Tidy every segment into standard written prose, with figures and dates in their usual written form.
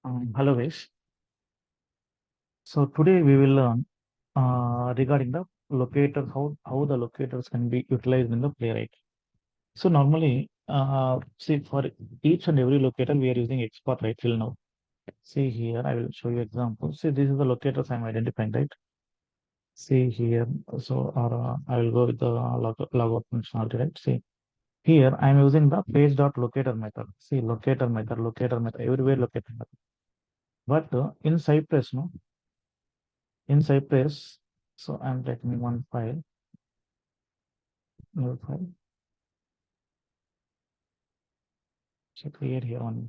Hello, Vish. So today we will learn regarding the locators, how the locators can be utilized in the playwright. So normally, see for each and every locator we are using export right till now. See here, I will show you example. See, this is the locators I'm identifying, right? See here, so or I will go with the logout functionality, right? See here, I'm using the page.locator method. See, locator method, everywhere locator method. But in Cypress, no, in Cypress, so I'm taking one file, new file. So create here one.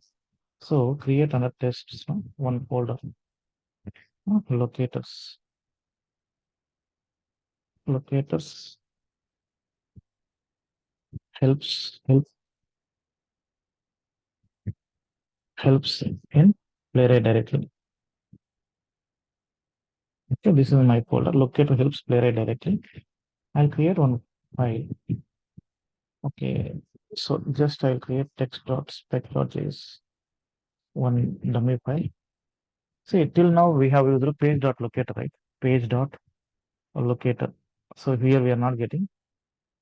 So create another test, no? One folder. Locators. Locators helps in Playwright directly. Okay, this is my folder. Locator helps Playwright directly. I'll create one file. Okay, so just I'll create text.spec.js, one dummy file. See, till now we have used the page.locator, right? Page.locator. So here we are not getting.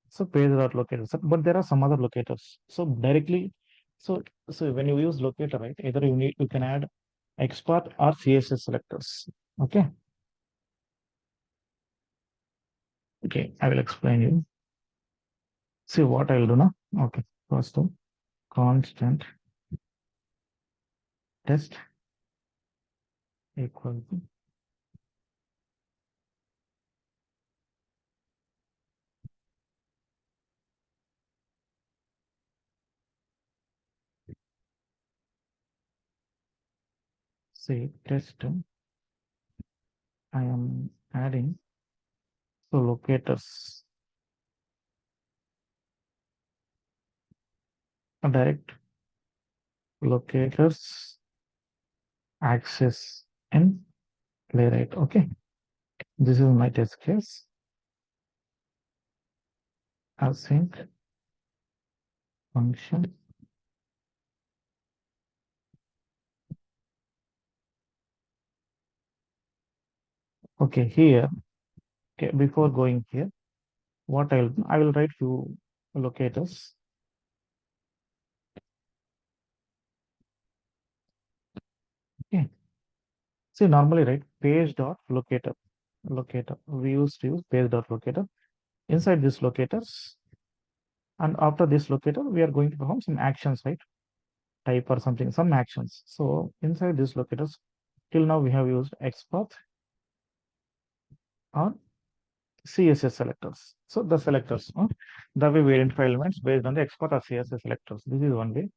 So page.locator. But there are some other locators. So directly, so so when you use locator, right? Either you can add export or CSS selectors. Okay. Okay, I will explain you. See what I will do now. Okay. First of constant test equal to say test. I am adding so locators direct locators access in playwright. Okay. This is my test case. Async function. Okay, here, okay, before going here, what I will write few locators. Okay. See, normally, right, page dot locator. Locator. We used to use page dot locator. Inside this locators, and after this locator, we are going to perform some actions, right? Type or something, some actions. So inside this locators, till now we have used export or CSS selectors. So the selectors, the way we identify elements based on the export or CSS selectors. This is one way.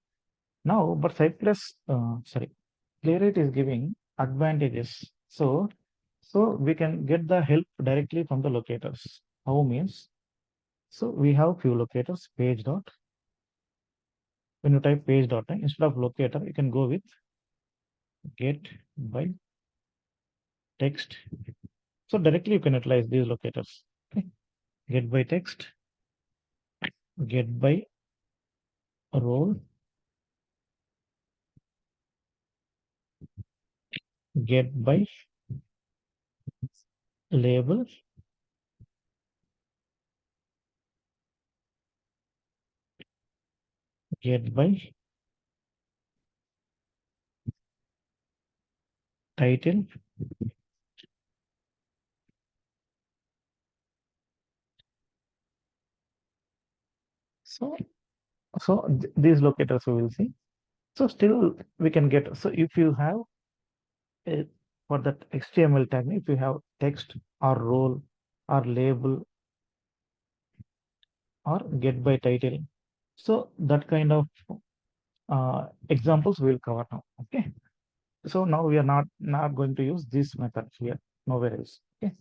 Now, but Cypress, sorry, Playwright is giving advantages. So we can get the help directly from the locators. How means? So we have few locators, page dot. When you type page dot, instead of locator, you can go with get by text. So directly you can utilize these locators. Okay. Get by text, get by role, get by label, get by title. So these locators we will see. So still we can get. So if you have a, for that HTML tag, if you have text or role or label or get by title, so that kind of examples we'll cover now. Okay. So now we are not going to use this method here. Nowhere else. Okay.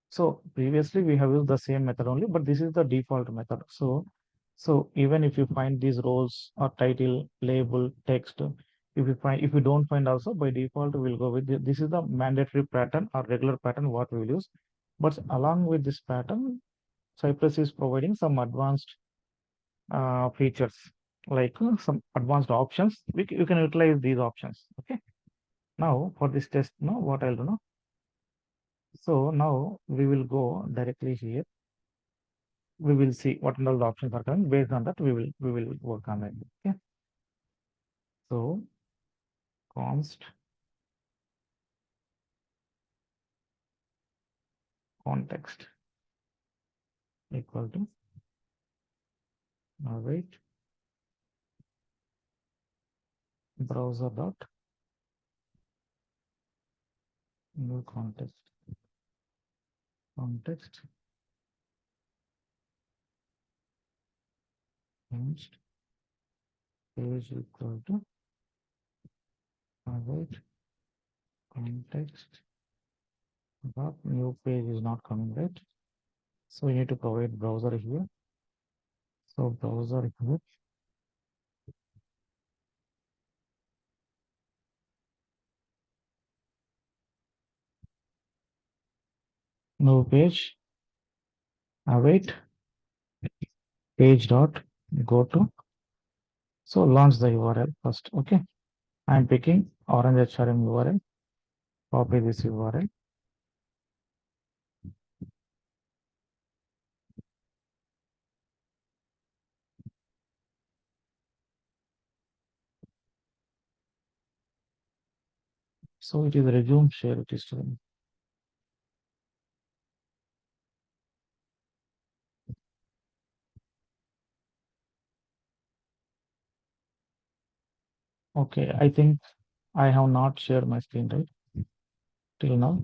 So previously we have used the same method only, but this is the default method. So even if you find these roles or title, label, text, if you don't find also by default, we'll go with this is the mandatory pattern or regular pattern what we will use. But along with this pattern, Cypress is providing some advanced features. like some advanced options. You can utilize these options. Okay. Now for this test, now what I'll do now. So now we will go directly here. We will see what all the options are coming. Based on that, we will work on it. Okay. So const context equal to wait browser dot new context const page equal to wait context dot new page is not coming, right? So we need to provide browser here. So browser here. New page await page dot go to. So launch the URL first. Okay. I'm picking orange HRM URL. Copy this URL. So it is resume share it is to. Okay, I think I have not shared my screen, right? Till now.